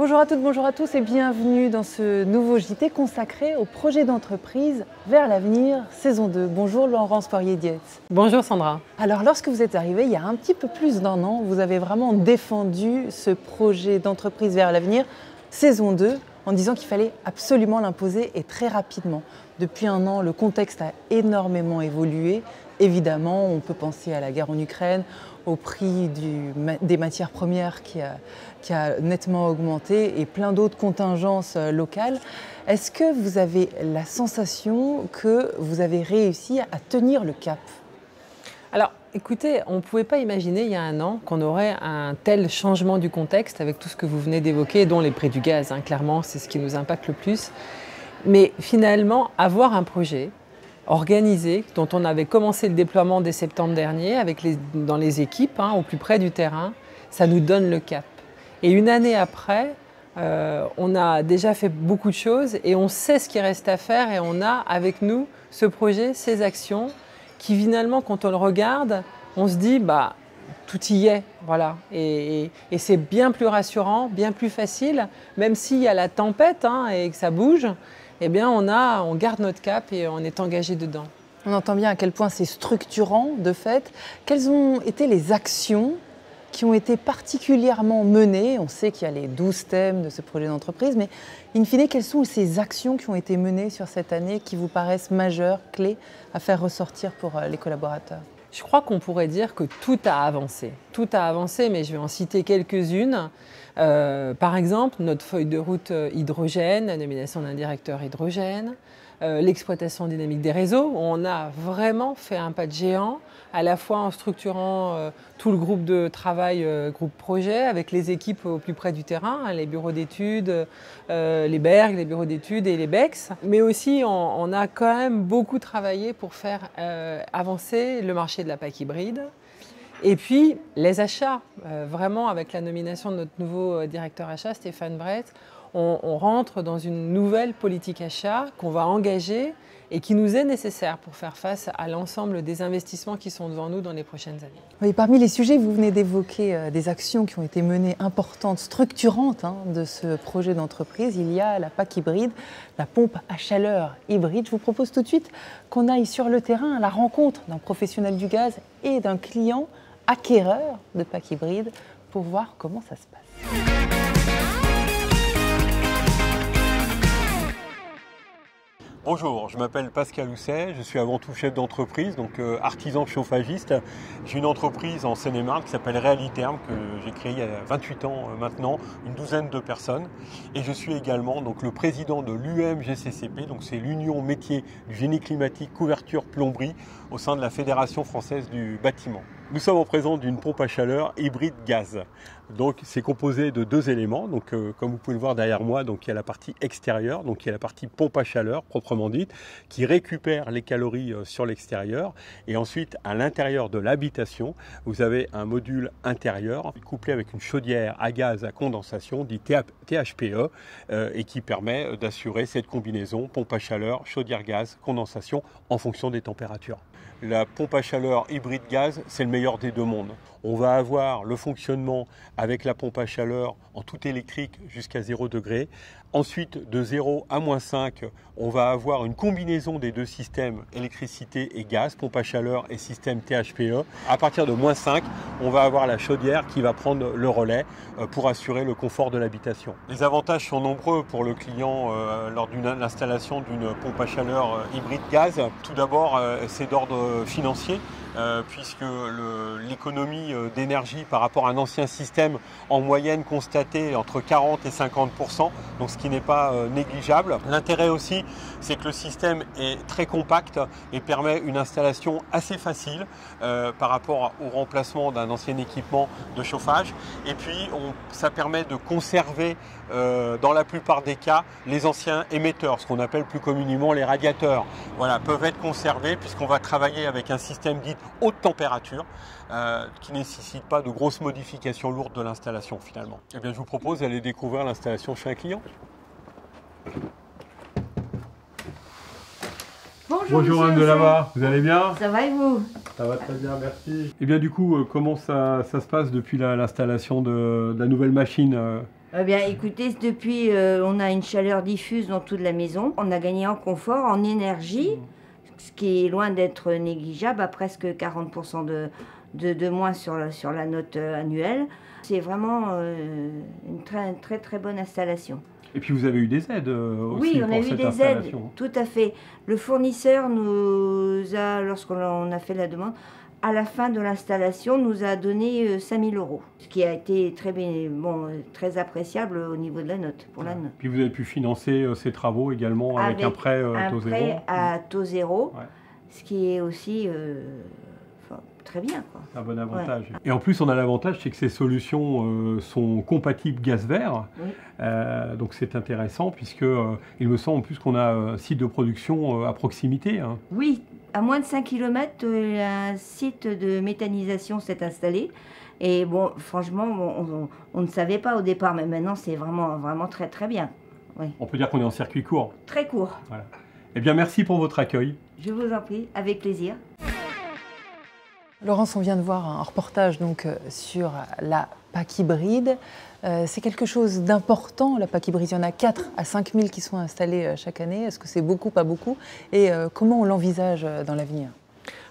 Bonjour à toutes, bonjour à tous et bienvenue dans ce nouveau JT consacré au projet d'entreprise vers l'avenir, saison 2. Bonjour Laurence Poirier-Dietz. Bonjour Sandra. Alors lorsque vous êtes arrivée il y a un petit peu plus d'1 an, vous avez vraiment défendu ce projet d'entreprise vers l'avenir, saison 2, en disant qu'il fallait absolument l'imposer et très rapidement. Depuis 1 an, le contexte a énormément évolué. Évidemment, on peut penser à la guerre en Ukraine, au prix des matières premières qui a nettement augmenté et plein d'autres contingences locales. Est-ce que vous avez la sensation que vous avez réussi à tenir le cap ? Alors, écoutez, on ne pouvait pas imaginer il y a 1 an qu'on aurait un tel changement du contexte avec tout ce que vous venez d'évoquer, dont les prix du gaz, clairement, c'est ce qui nous impacte le plus. Mais finalement, avoir un projet organisé, dont on avait commencé le déploiement dès septembre dernier, dans les équipes, au plus près du terrain, ça nous donne le cap. Et 1 année après, on a déjà fait beaucoup de choses et on sait ce qu'il reste à faire et on a avec nous ce projet, ces actions, qui finalement, quand on le regarde, on se dit, tout y est, voilà. Et c'est bien plus rassurant, bien plus facile, même s'il y a la tempête et que ça bouge, eh bien on garde notre cap et on est engagé dedans. On entend bien à quel point c'est structurant de fait. Quelles ont été les actions qui ont été particulièrement menées? On sait qu'il y a les 12 thèmes de ce projet d'entreprise, mais in fine, quelles sont ces actions qui ont été menées sur cette année qui vous paraissent majeures, clés à faire ressortir pour les collaborateurs? Je crois qu'on pourrait dire que tout a avancé. Tout a avancé, mais je vais en citer quelques-unes. Par exemple, notre feuille de route hydrogène, la nomination d'un directeur hydrogène, l'exploitation dynamique des réseaux. On a vraiment fait un pas de géant, à la fois en structurant tout le groupe de travail, groupe projet, avec les équipes au plus près du terrain, les bureaux d'études, les BERG, les bureaux d'études et les BEX. Mais aussi, on a quand même beaucoup travaillé pour faire avancer le marché de la PAC hybride. Et puis, les achats, vraiment avec la nomination de notre nouveau directeur achat, Stéphane Brett, on rentre dans une nouvelle politique achat qu'on va engager et qui nous est nécessaire pour faire face à l'ensemble des investissements qui sont devant nous dans les prochaines années. Oui, parmi les sujets que vous venez d'évoquer, des actions qui ont été menées importantes, structurantes de ce projet d'entreprise, il y a la PAC hybride, la pompe à chaleur hybride. Je vous propose tout de suite qu'on aille sur le terrain à la rencontre d'un professionnel du gaz et d'un client acquéreur de PAC hybride pour voir comment ça se passe. Bonjour, je m'appelle Pascal Housset, je suis avant tout chef d'entreprise, donc artisan chauffagiste. J'ai une entreprise en Seine-et-Marne qui s'appelle Realiterm, que j'ai créée il y a 28 ans maintenant, une douzaine de personnes. Et je suis également donc, le président de l'UMGCCP, donc c'est l'Union métier du génie climatique, couverture, plomberie, au sein de la Fédération française du bâtiment. Nous sommes en présence d'une pompe à chaleur hybride gaz. Donc c'est composé de 2 éléments. Donc comme vous pouvez le voir derrière moi, donc il y a la partie extérieure, donc il y a la partie pompe à chaleur proprement dite, qui récupère les calories sur l'extérieur. Et ensuite à l'intérieur de l'habitation, vous avez un module intérieur couplé avec une chaudière à gaz à condensation, dit THPE, et qui permet d'assurer cette combinaison pompe à chaleur, chaudière gaz, condensation en fonction des températures. La pompe à chaleur hybride gaz, c'est le meilleur des 2 mondes. On va avoir le fonctionnement avec la pompe à chaleur en tout électrique jusqu'à 0 degré. Ensuite, de 0 à -5, on va avoir une combinaison des 2 systèmes électricité et gaz, pompe à chaleur et système THPE. À partir de -5, on va avoir la chaudière qui va prendre le relais pour assurer le confort de l'habitation. Les avantages sont nombreux pour le client lors de l'installation d'une pompe à chaleur hybride gaz. Tout d'abord, c'est d'ordre financier. Puisque l'économie d'énergie par rapport à un ancien système en moyenne constatée entre 40 et 50%, donc ce qui n'est pas négligeable. L'intérêt aussi, c'est que le système est très compact et permet une installation assez facile par rapport au remplacement d'un ancien équipement de chauffage. Et puis, ça permet de conserver dans la plupart des cas les anciens émetteurs, ce qu'on appelle plus communément les radiateurs. Voilà, peuvent être conservés puisqu'on va travailler avec un système dit haute température qui ne nécessite pas de grosses modifications lourdes de l'installation finalement. Eh bien, je vous propose d'aller découvrir l'installation chez un client. Bonjour Anne Delabarre, vous allez bien? Ça va et vous? Ça va très bien, merci. Et bien du coup, comment ça se passe depuis l'installation de la nouvelle machine Eh bien, écoutez, depuis, on a une chaleur diffuse dans toute la maison. On a gagné en confort, en énergie, ce qui est loin d'être négligeable, à presque 40% de moins sur la note annuelle. C'est vraiment une très, très bonne installation. Et puis vous avez eu des aides aussi Oui, on a pour eu cette des aides, installation. tout à fait. Le fournisseur nous a, lorsqu'on a fait la demande, à la fin de l'installation, nous a donné 5 000 €, ce qui a été très appréciable au niveau de la note, pour la note. Puis vous avez pu financer ces travaux également avec un prêt à taux zéro. Un prêt à taux zéro, Ouais. ce qui est aussi très bien, quoi. Un bon avantage. Ouais. Et en plus, on a l'avantage, c'est que ces solutions sont compatibles gaz vert. Oui. Donc c'est intéressant, puisque il me semble en plus qu'on a un site de production à proximité. Hein. Oui, à moins de 5 km, un site de méthanisation s'est installé. Et bon, franchement, on ne savait pas au départ, mais maintenant c'est vraiment très très bien. Oui. On peut dire qu'on est en circuit court. Très court. Voilà. Eh bien, merci pour votre accueil. Je vous en prie, avec plaisir. Laurence, on vient de voir un reportage donc, sur la PAC hybride. C'est quelque chose d'important, la PAC hybride. Il y en a 4 à 5 000 qui sont installés chaque année. Est-ce que c'est beaucoup, pas beaucoup? Et comment on l'envisage dans l'avenir?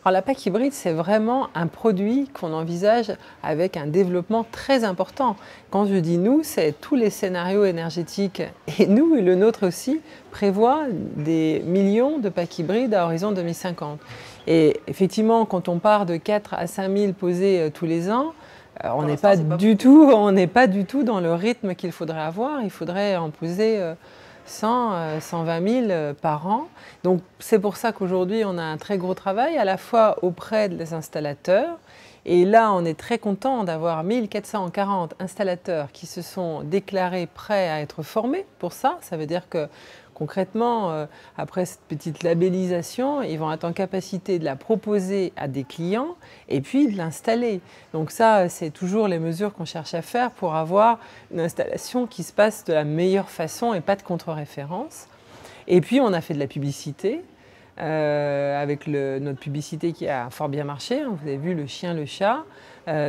Alors la PAC hybride, c'est vraiment un produit qu'on envisage avec un développement très important. Quand je dis nous, c'est tous les scénarios énergétiques, et nous, et le nôtre aussi, prévoient des millions de PAC hybrides à horizon 2050. Et effectivement, quand on part de 4 à 5 000 posés tous les ans, on n'est pas du tout dans le rythme qu'il faudrait avoir. Il faudrait en poser 100, 120 000 par an. Donc c'est pour ça qu'aujourd'hui on a un très gros travail à la fois auprès des installateurs. Et là on est très content d'avoir 1440 installateurs qui se sont déclarés prêts à être formés pour ça. Ça veut dire que concrètement, après cette petite labellisation, ils vont être en capacité de la proposer à des clients et puis de l'installer. Donc ça, c'est toujours les mesures qu'on cherche à faire pour avoir une installation qui se passe de la meilleure façon et pas de contre-référence. Et puis, on a fait de la publicité, avec notre publicité qui a fort bien marché. Vous avez vu le chien, le chat.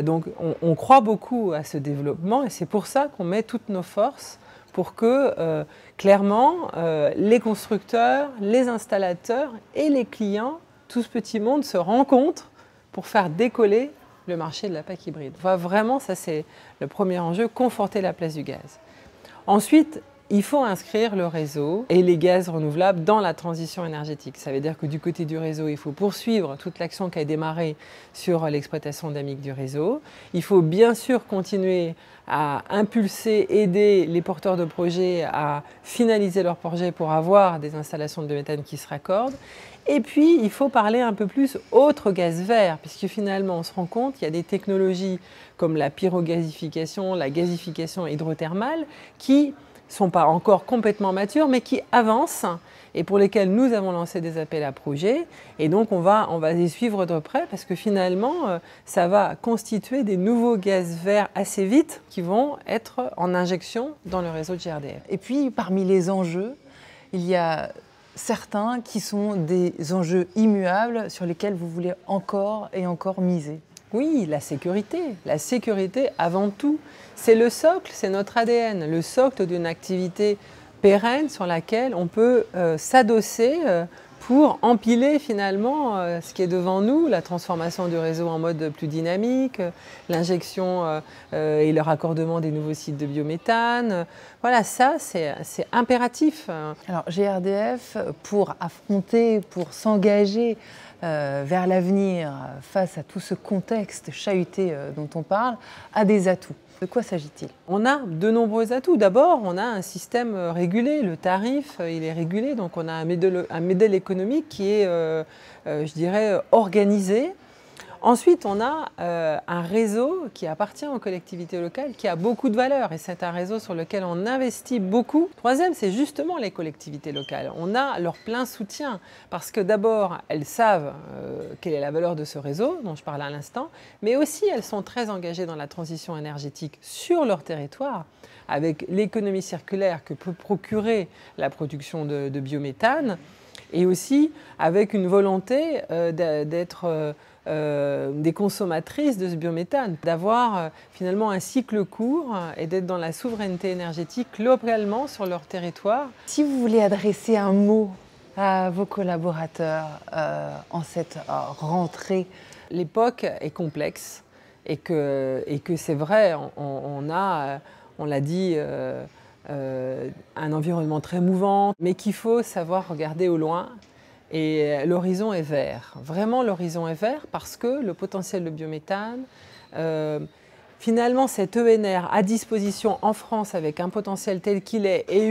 Donc, on croit beaucoup à ce développement et c'est pour ça qu'on met toutes nos forces pour que, clairement, les constructeurs, les installateurs et les clients, tout ce petit monde se rencontrent pour faire décoller le marché de la PAC hybride. Vraiment, ça c'est le premier enjeu, conforter la place du gaz. Ensuite, il faut inscrire le réseau et les gaz renouvelables dans la transition énergétique. Ça veut dire que du côté du réseau, il faut poursuivre toute l'action qui a démarré sur l'exploitation dynamique du réseau. Il faut bien sûr continuer à impulser, aider les porteurs de projets à finaliser leurs projets pour avoir des installations de biométhane qui se raccordent. Et puis, il faut parler un peu plus autre gaz vert, puisque finalement, on se rend compte qu'il y a des technologies comme la pyrogasification, la gasification hydrothermale, qui ne sont pas encore complètement matures, mais qui avancent et pour lesquelles nous avons lancé des appels à projets. Et donc, on va les suivre de près parce que finalement, ça va constituer des nouveaux gaz verts assez vite qui vont être en injection dans le réseau de GRDF. Et puis, parmi les enjeux, il y a certains qui sont des enjeux immuables sur lesquels vous voulez encore et encore miser. Oui, la sécurité avant tout. C'est le socle, c'est notre ADN, le socle d'une activité pérenne sur laquelle on peut s'adosser pour empiler finalement ce qui est devant nous, la transformation du réseau en mode plus dynamique, l'injection et le raccordement des nouveaux sites de biométhane. Voilà, ça c'est impératif. Alors GRDF, pour affronter, pour s'engager vers l'avenir face à tout ce contexte chahuté dont on parle, a des atouts. De quoi s'agit-il? On a de nombreux atouts. D'abord, on a un système régulé. Le tarif, il est régulé. Donc, on a un modèle économique qui est, je dirais, organisé. Ensuite, on a un réseau qui appartient aux collectivités locales, qui a beaucoup de valeur. Et c'est un réseau sur lequel on investit beaucoup. Troisième, c'est justement les collectivités locales. On a leur plein soutien parce que d'abord, elles savent quelle est la valeur de ce réseau, dont je parlais à l'instant, mais aussi elles sont très engagées dans la transition énergétique sur leur territoire, avec l'économie circulaire que peut procurer la production de biométhane. et aussi avec une volonté d'être des consommatrices de ce biométhane, d'avoir finalement un cycle court et d'être dans la souveraineté énergétique localement sur leur territoire. Si vous voulez adresser un mot à vos collaborateurs en cette rentrée, l'époque est complexe et que c'est vrai, on l'a dit, un environnement très mouvant, mais qu'il faut savoir regarder au loin. Et l'horizon est vert. Vraiment, l'horizon est vert parce que le potentiel de biométhane, finalement, cet ENR à disposition en France avec un potentiel tel qu'il est et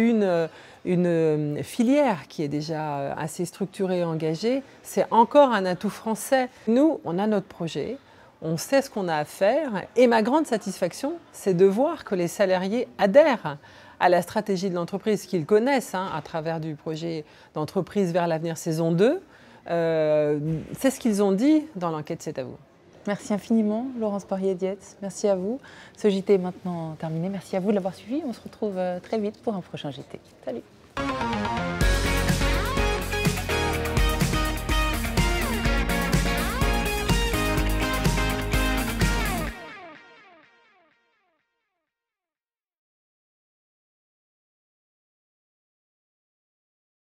une filière qui est déjà assez structurée et engagée, c'est encore un atout français. Nous, on a notre projet, on sait ce qu'on a à faire et ma grande satisfaction, c'est de voir que les salariés adhèrent à la stratégie de l'entreprise qu'ils connaissent à travers du projet d'entreprise vers l'avenir saison 2. C'est ce qu'ils ont dit dans l'enquête C'est à vous. Merci infiniment Laurence Poirier-Dietz, merci à vous. Ce JT est maintenant terminé, merci à vous de l'avoir suivi. On se retrouve très vite pour un prochain JT. Salut.